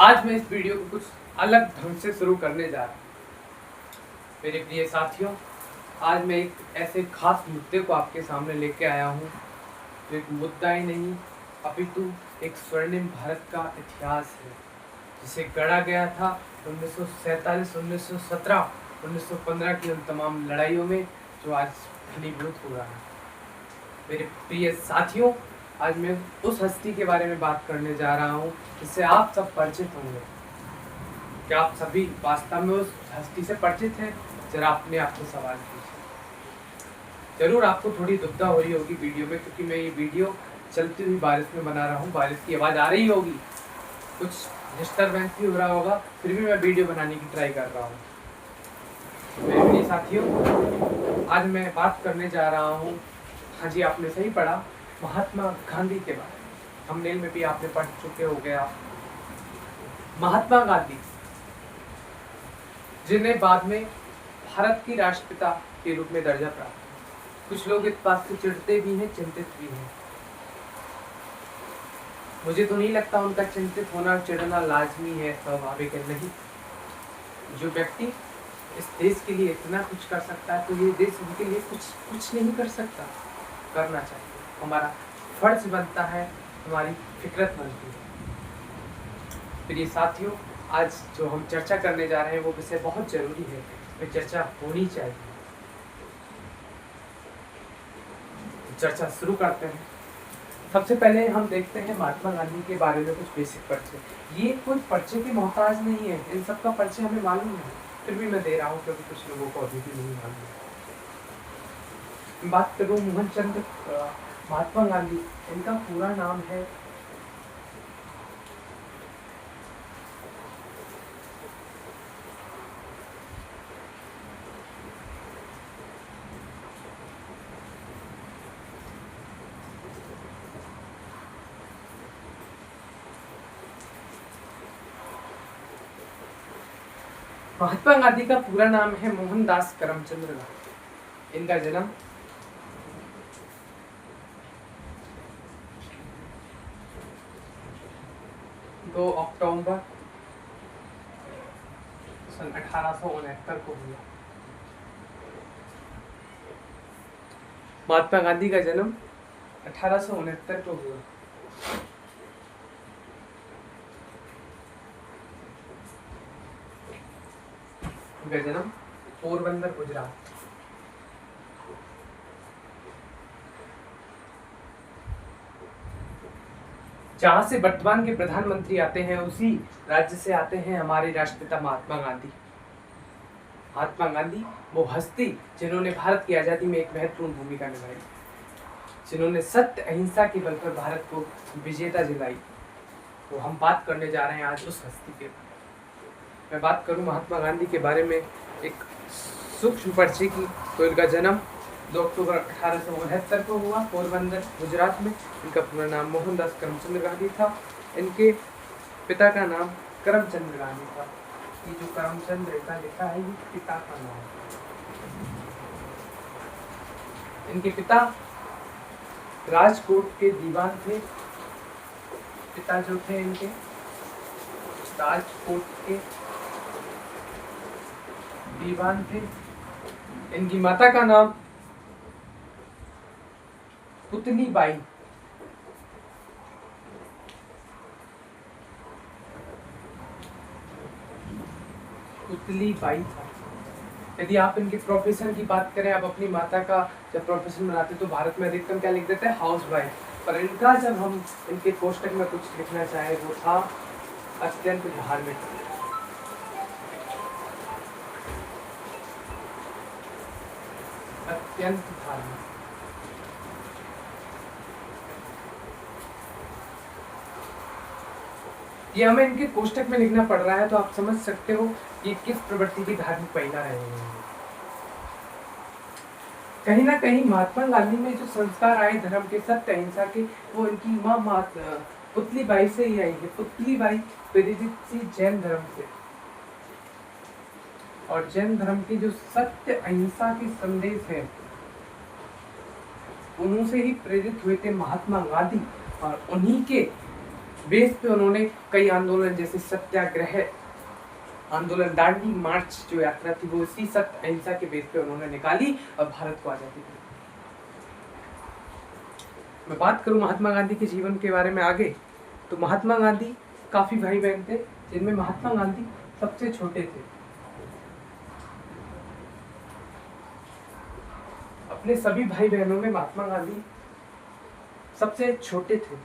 आज मैं इस वीडियो को कुछ अलग ढंग से शुरू करने जा रहा हूँ। मेरे प्रिय साथियों, आज मैं एक ऐसे खास मुद्दे को आपके सामने लेके आया हूँ जो एक मुद्दा ही नहीं अपितु एक स्वर्णिम भारत का इतिहास है, जिसे गढ़ा गया था 1947, 1917, 1915 की उन तमाम लड़ाइयों में जो आज फलीभूत हो रहा है। मेरे प्रिय साथियों, आज मैं उस हस्ती के बारे में बात करने जा रहा हूँ जिससे आप सब परिचित होंगे। क्या आप सभी वास्तव में उस हस्ती से परिचित हैं? जरा अपने आप से सवाल कीजिए। जरूर आपको थोड़ी दुविधा हो रही होगी वीडियो में, क्योंकि मैं ये वीडियो चलती हुई बारिश में बना रहा हूँ। बारिश की आवाज़ आ रही होगी, कुछ डिस्टर्बेंस भी हो रहा होगा, फिर भी मैं वीडियो बनाने की ट्राई कर रहा हूँ। मेरे प्रिय साथियों, आज मैं बात करने जा रहा हूँ, हाँ जी आपने सही पढ़ा, महात्मा गांधी के बारे में। थंबनेल में भी आपने पढ़ चुके हो गया। महात्मा गांधी, जिन्हें बाद में भारत की राष्ट्रपिता के रूप में दर्जा प्राप्त। कुछ लोग इस बात से चिढ़ते भी हैं, चिंतित भी हैं। मुझे तो नहीं लगता उनका चिंतित होना, चिढ़ना लाजमी है, स्वाभाविक है। नहीं, जो व्यक्ति इस देश के लिए इतना कुछ कर सकता है, तो ये देश उनके लिए कुछ नहीं कर सकता। करना चाहिए, हमारा फर्ज बनता है, हमारी फितरत बनती है। प्रिय साथियों, आज जो हम चर्चा करने जा रहे हैं वो विषय बहुत जरूरी है, इसमें चर्चा होनी चाहिए। चर्चा शुरू करते हैं। सबसे पहले हम देखते हैं महात्मा गांधी के बारे में कुछ बेसिक परिचय। ये कोई परिचय की मोहताज नहीं है, इन सब का परिचय हमें मालूम है, फिर भी मैं दे रहा हूँ क्योंकि कुछ लोगों को अभी भी नहीं मालूम है। बात करूँ मोहनचंद महात्मा गांधी, इनका पूरा नाम है महात्मा गांधी का पूरा नाम है मोहनदास करमचंद गांधी। इनका जन्म 2 अक्टूबर सन 1869 को हुआ। महात्मा गांधी का जन्म 1869 को हुआ। उनका जन्म पोरबंदर, गुजरात। जहां से वर्तमान के प्रधानमंत्री आते हैं, उसी राज्य से आते हैं हमारे राष्ट्रपिता महात्मा गांधी। महात्मा गांधी वो हस्ती जिन्होंने भारत की आजादी में एक महत्वपूर्ण भूमिका निभाई, जिन्होंने सत्य अहिंसा के बल पर भारत को विजेता दिलाई। तो हम बात करने जा रहे हैं आज उस हस्ती के बारे में। मैं बात करूं महात्मा गांधी के बारे में एक सूक्ष्म परिचय की, तो इनका जन्म 2 अक्टूबर 1869 को हुआ, पोरबंदर, गुजरात में। इनका पूरा नाम मोहनदास करमचंद गांधी था। इनके पिता का नाम करमचंद गांधी था। ये जो करमचंद रेखा लिखा है, ये पिता का नाम है। इनके पिता राजकोट के दीवान थे। पिता जो थे इनके राजकोट के दीवान थे। इनकी माता का नाम पुतली बाई। पुतली बाई था। यदि आप इनके प्रोफेशन की बात करें, आप अपनी माता का जब प्रोफेशन बनाते तो भारत में अधिकतम क्या लिख देते हैं, हाउस वाइफ। पर इनका जब हम इनके कोष्टक में कुछ लिखना चाहे, वो था अत्यंत धार्मिक। अत्यंत धार्मिक। ये हमें इनके कोष्टक में लिखना पड़ रहा है, तो आप समझ सकते हो कि किस प्रवृत्ति की धार्मिक महिला रहे हैं। कहीं ना कहीं महात्मा गांधी में जो संस्कार आए धर्म के, सत्य अहिंसा के, वो इनकी माँ पुतली बाई से ही आई है। पुतली बाई प्रेरित थी जैन धर्म से, और जैन धर्म के जो सत्य अहिंसा के संदेश है, उन्हीं से ही प्रेरित हुए थे महात्मा गांधी। और उन्हीं के बेस पे उन्होंने कई आंदोलन जैसे सत्याग्रह आंदोलन, दांडी मार्च जो यात्रा थी वो इसी सत्य अहिंसा के बेस पे उन्होंने निकाली और भारत को आजादी दी। मैं बात करूं महात्मा गांधी के जीवन के बारे में आगे, तो महात्मा गांधी काफी भाई बहन थे, जिनमें महात्मा गांधी सबसे छोटे थे। अपने सभी भाई बहनों में महात्मा गांधी सबसे छोटे थे।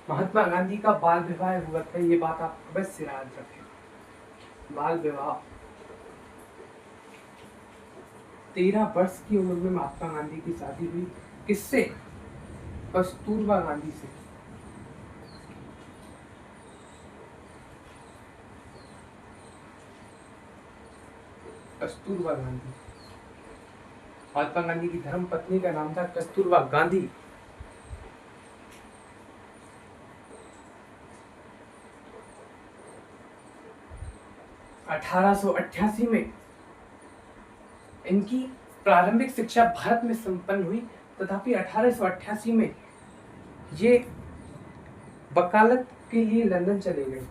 महात्मा गांधी का बाल विवाह हुआ था, ये बात आप अवश्य याद रखें। बाल विवाह 13 वर्ष की उम्र में महात्मा गांधी की शादी हुई। किससे? कस्तूरबा गांधी से। कस्तूरबा गांधी, महात्मा गांधी की धर्म पत्नी का नाम था कस्तूरबा गांधी। अठारह में इनकी प्रारंभिक शिक्षा भारत में संपन्न हुई, तथापि 1888 में ये वकालत के लिए लंदन चले गए।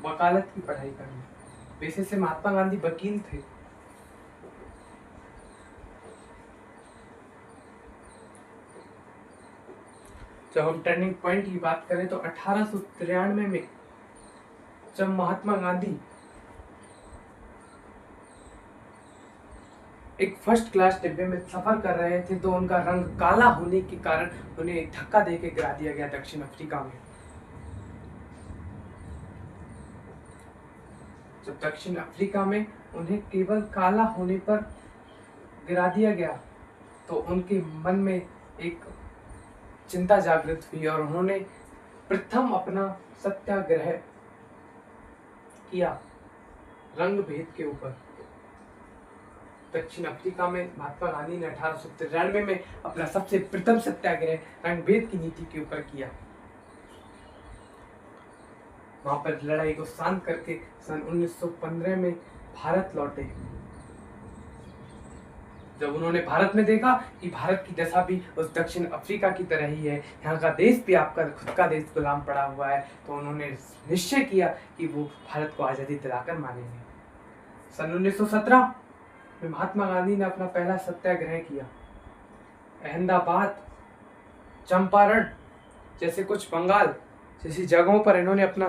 वकालत की पढ़ाई करने। वैसे से महात्मा गांधी वकील थे। जब हम टर्निंग पॉइंट की बात करें तो 1893 में जब महात्मा गांधी एक फर्स्ट क्लास डिब्बे में सफर कर रहे थे तो उनका रंग काला होने के कारण उन्हें एक धक्का देके गिरा दिया गया दक्षिण अफ्रीका में। जब दक्षिण अफ्रीका में उन्हें केवल काला होने पर गिरा दिया गया तो उनके मन में एक चिंता जागृत हुई और उन्होंने प्रथम अपना सत्याग्रह किया रंग भेद के ऊपर। दक्षिण अफ्रीका में महात्मा गांधी ने 1893 में अपना सबसे प्रथम सत्याग्रह रंग भेद की नीति के ऊपर किया। वहां पर लड़ाई को शांत करके सन 1915 में भारत लौटे। जब उन्होंने भारत में देखा कि भारत की दशा भी उस दक्षिण अफ्रीका की तरह ही है, यहाँ का देश भी आपका खुद का देश गुलाम पड़ा हुआ है, तो उन्होंने निश्चय किया कि वो भारत को आज़ादी दिलाकर मानेंगे। सन 1917 में महात्मा गांधी ने अपना पहला सत्याग्रह किया। अहमदाबाद, चंपारण जैसे कुछ बंगाल जैसी जगहों पर इन्होंने अपना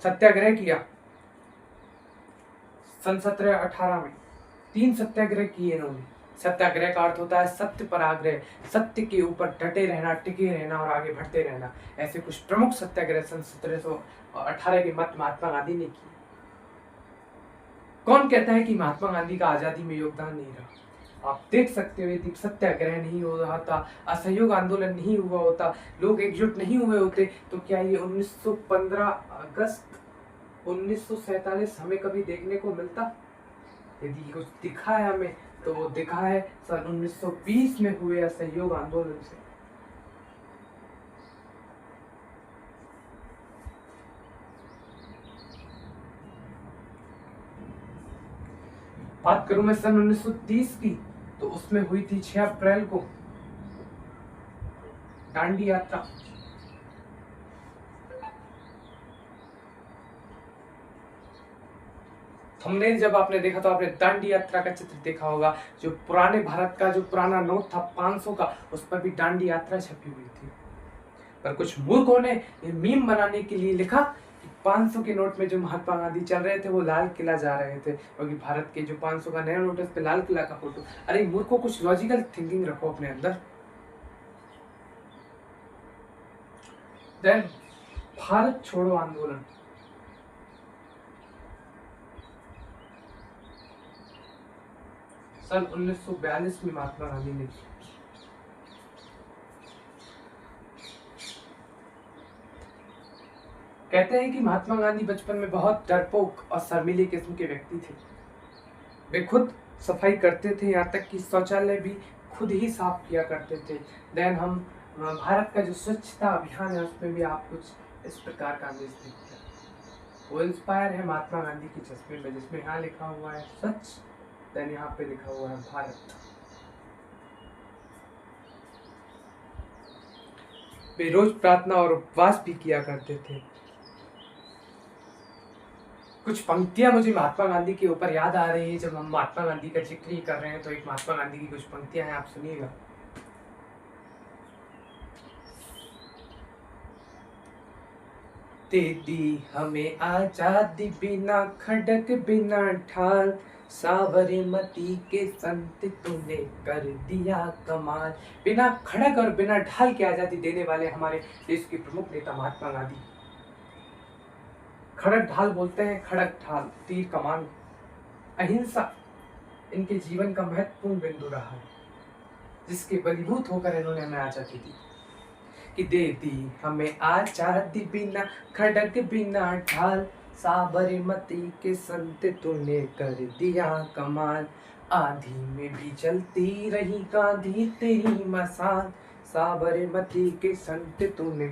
सत्याग्रह किया। सन 1718 में 3 सत्याग्रह किए इन्होंने। सत्याग्रह का अर्थ होता है सत्य पर आग्रह, सत्य के ऊपर डटे रहना, टिके रहना और आगे बढ़ते रहना। ऐसे कुछ प्रमुख सत्याग्रह सन 1718 के मत महात्मा गांधी ने किए। कौन कहता है कि महात्मा गांधी का आजादी में योगदान नहीं रहा? आप देख सकते हो यदि सत्याग्रह नहीं हो रहा था, असहयोग आंदोलन नहीं हुआ होता, लोग एकजुट नहीं हुए होते, तो क्या ये 1915 अगस्त 1947 हमें कभी देखने को मिलता? यदि कुछ दिखा है हमें तो वो दिखा है सन 1920 में हुए असहयोग आंदोलन से। बात करूं मैं सन 1930 की, तो उसमें हुई थी 6 अप्रैल को दांडी यात्रा। थंबनेल जब आपने देखा तो आपने दांडी यात्रा का चित्र देखा होगा। जो पुराने भारत का जो पुराना नोट था 500 का, उस पर भी दांडी यात्रा छपी हुई थी। पर कुछ मूर्खों ने ये मीम बनाने के लिए लिखा कि 500 के नोट में जो महात्मा गांधी चल रहे थे वो लाल किला जा रहे थे, क्योंकि भारत के जो 500 का नया नोट है उस पे लाल किला का फोटो। अरे मूर्खों, कुछ लॉजिकल थिंकिंग रखो अपने अंदर। देन भारत छोड़ो आंदोलन। सन 1942 में महात्मा गांधी ने कहते हैं कि महात्मा गांधी बचपन में बहुत डरपोक और शर्मीले किस्म के व्यक्ति थे। वे खुद सफाई करते थे, यहाँ तक कि शौचालय भी खुद ही साफ किया करते थे। देन हम भारत का जो स्वच्छता अभियान है उसमें भी आप कुछ इस प्रकार का देश दिखता है। वो इंस्पायर है महात्मा गांधी की तस्वीर में, जिसमें यहाँ लिखा हुआ है सच, देन यहाँ पे लिखा हुआ है भारत। वे रोज प्रार्थना और उपवास भी किया करते थे। कुछ पंक्तियां मुझे महात्मा गांधी के ऊपर याद आ रही है जब हम महात्मा गांधी का जिक्र ही कर रहे हैं, तो एक महात्मा गांधी की कुछ पंक्तियां हैं, आप सुनिएगा। दे दी हमें आजादी बिना खड़क बिना ढाल, साबरमती के संत तूने कर दिया कमाल। बिना खड़क और बिना ढाल की आजादी देने वाले हमारे देश के प्रमुख नेता महात्मा गांधी। खड़क ढाल बोलते हैं, खड़क ढाल, तीर कमान, अहिंसा इनके जीवन का महत्वपूर्ण बिंदु रहा है, जिसके बलीभूत होकर इन्होंने हमें आजादी दी। कि दे दी हमें आजादी बिना खड़क बिना ढाल, साबरमती के संत तूने कर दिया कमाल। आंधी में भी चलती रही गांधी तेरी मसाल, साबरमती के संत तूने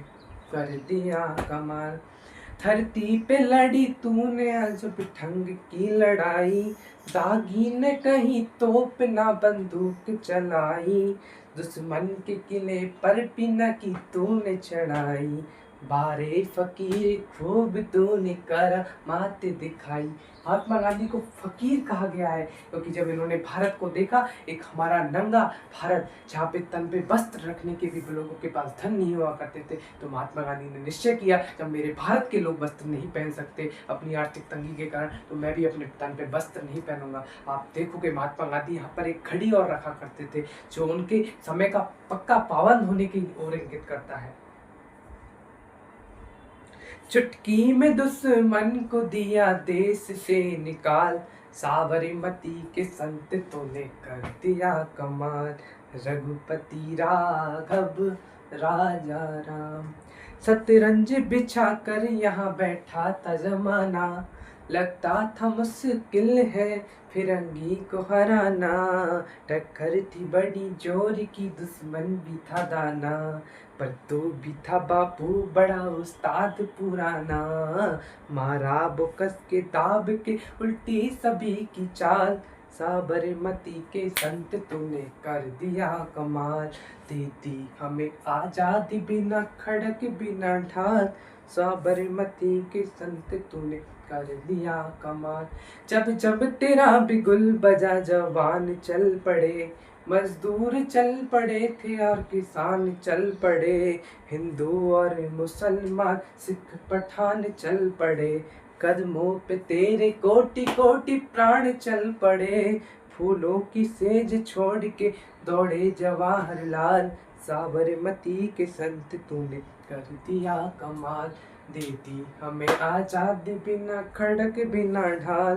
कर दिया कमाल। धरती पे लड़ी तूने अजब ढंग की लड़ाई, दागी ने कहीं तोप ना बंदूक चलाई, दुश्मन के किले पर भी न की तूने चढ़ाई, बारे फकीर खूब तूने करामात दिखाई। महात्मा गांधी को फकीर कहा गया है क्योंकि जब इन्होंने भारत को देखा, एक हमारा नंगा भारत जहाँ पे तन पे वस्त्र रखने के भी लोगों के पास धन नहीं हुआ करते थे, तो महात्मा गांधी ने निश्चय किया जब मेरे भारत के लोग वस्त्र नहीं पहन सकते अपनी आर्थिक तंगी के कारण, तो मैं भी अपने तन पे वस्त्र नहीं पहनूंगा। आप देखोगे महात्मा गांधी यहाँ पर एक घड़ी और रखा करते थे जो उनके समय का पक्का पाबंद होने की ओर इंगित करता है। चुटकी में दुश्मन को दिया देश से निकाल, साबरमती के संत तूने कर दिया कमाल। रघुपति राघव राजा राम, शतरंज बिछा कर यहाँ बैठा था जमाना, लगता था मुश्किल है फिरंगी को हराना, टक्कर थी बड़ी जोर की दुश्मन भी था दाना, पर तो भी था बापू बड़ा उस्ताद पुराना, मारा बुकस के दाब के उल्टी सभी की चाल, साबरमती के संत तूने कर दिया कमाल। देती हमें आजादी बिना खड़क बिना ढाल, साबरमती के संत तूने कर दिया कमाल। जब जब तेरा बिगुल बजा जवान चल पड़े, मजदूर चल पड़े थे और किसान चल पड़े, हिंदू और मुसलमान सिख पठान चल पड़े, कदमों पे तेरे कोटि कोटि प्राण चल पड़े, फूलों की सेज छोड़ के दौड़े जवाहरलाल, साबरमती के संत तूने कर दिया कमाल। देती हमें आजादी बिना खड़क बिना ढाल,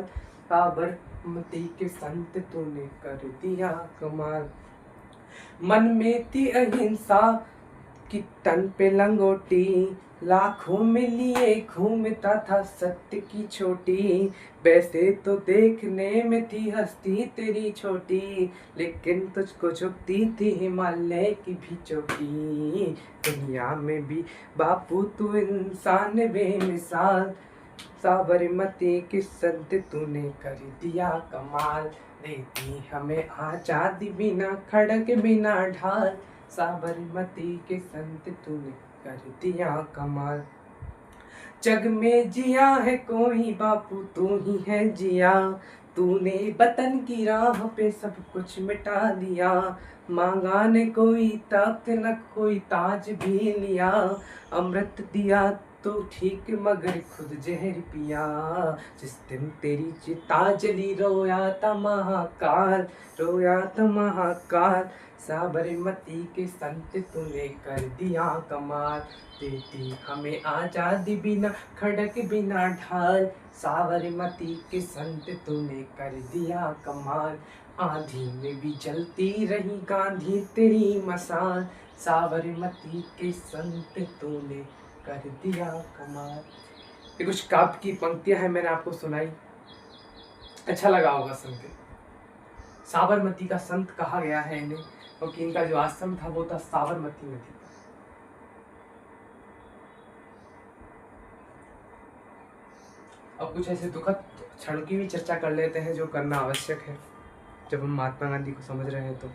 साबरमती के संत तूने कर दिया कमाल। मन में थी अहिंसा की तन पे लंगोटी, लाखों में लिए घूमता था सत्य की छोटी, वैसे तो देखने में थी हस्ती तेरी छोटी, लेकिन तुझको झुकती थी हिमालय की भी चोटी, दुनिया में भी बापू तू इंसान बेमिसाल, साबरमती के संत तूने कर दिया कमाल। देती हमें आजादी बिना खड़क बिना ढाल, साबरमती के संत तूने कर दिया कमाल। जग में जिया है कोई बापू तू ही है जिया, तूने वतन की राह पे सब कुछ मिटा दिया, मांगा ने कोई तख्त न कोई ताज भी लिया, अमृत दिया तो ठीक मगर खुद जहर पिया, जिस दिन तेरी चिता जली रोया था महाकाल, रोया था महाकाल, साबरमती के संत तूने कर दिया कमाल। देती हमें आजादी बिना खड़क बिना ढाल, साबरमती के संत तूने कर दिया कमाल। आंधी में भी जलती रही गांधी तेरी मसाल, साबरमती के संत तूने कर दिया कमाल। ये कुछ काव्य की पंक्तियां हैं, मैंने आपको सुनाई, अच्छा लगा होगा सुन के। साबरमती का संत कहा गया है इन्हें क्योंकि इनका जो आश्रम था वो था साबरमती नदी। अब कुछ ऐसे दुखद क्षण की भी चर्चा कर लेते हैं जो करना आवश्यक है जब हम महात्मा गांधी को समझ रहे हैं। तो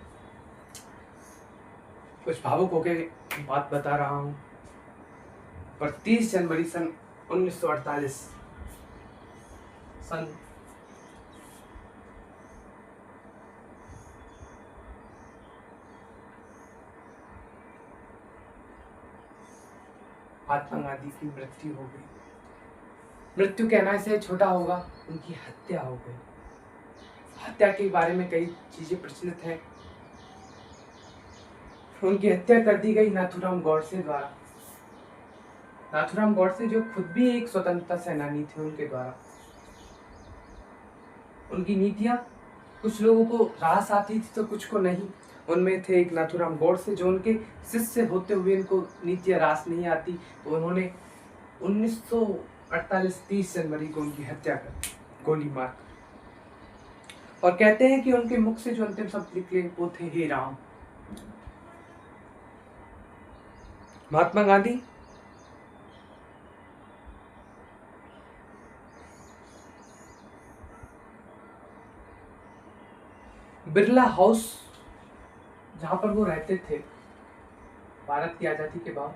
कुछ भावुक होकर बात बता रहा हूँ। पर 30 जनवरी सन 1948 सन महात्मा गांधी की मृत्यु हो गई। मृत्यु कहना से छोटा होगा, उनकी हत्या हो गई। हत्या के बारे में कई चीजें प्रचलित हैं। उनकी हत्या कर दी गई नाथूराम गौडसे द्वारा। नाथूराम गौडसे जो खुद भी एक स्वतंत्रता सेनानी थे, उनके द्वारा। उनकी नीतियां कुछ लोगों को रास आती थी तो कुछ को नहीं। उनमें थे एक नाथूराम गौडसे जो उनके शिष्य होते हुए इनको नीतियां रास नहीं आती, तो उन्होंने 1948 30 जनवरी को उनकी हत्या कर दी, गोली मार। और कहते हैं कि उनके मुख से जो अंतिम शब्द निकले वो थे, हे राम। महात्मा गांधी बिरला हाउस जहां पर वो रहते थे भारत की आजादी के बाद,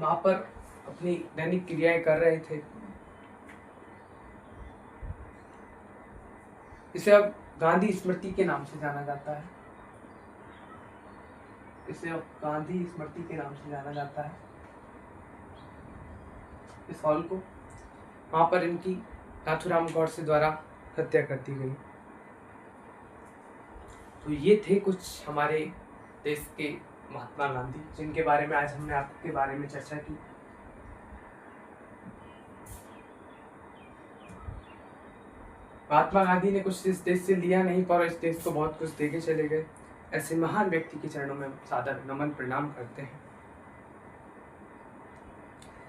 वहां पर अपनी दैनिक क्रियाएं कर रहे थे। इसे अब गांधी स्मृति के नाम से जाना जाता है। इसे अब गांधी स्मृति के नाम से जाना जाता है इस हॉल को। वहां पर इनकी नाथूराम गौडसे द्वारा हत्या कर दी गई। तो ये थे कुछ हमारे देश के महात्मा गांधी, जिनके बारे में आज हमने आपके बारे में चर्चा की। महात्मा गांधी ने कुछ इस देश से लिया नहीं, पर इस देश को बहुत कुछ देके चले गए। ऐसे महान व्यक्ति के चरणों में सादर नमन प्रणाम करते हैं।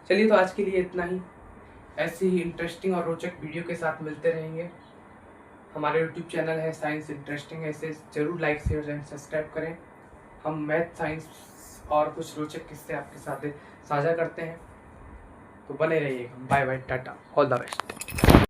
चलिए, तो आज के लिए इतना ही। ऐसे ही इंटरेस्टिंग और रोचक वीडियो के साथ मिलते रहेंगे। हमारे YouTube चैनल है साइंस इंटरेस्टिंग, ऐसे जरूर लाइक शेयर एंड सब्सक्राइब करें। हम मैथ, साइंस और कुछ रोचक किस्से आपके साथ साझा करते हैं। तो बने रहिएगा। Bye bye, tata, all the best.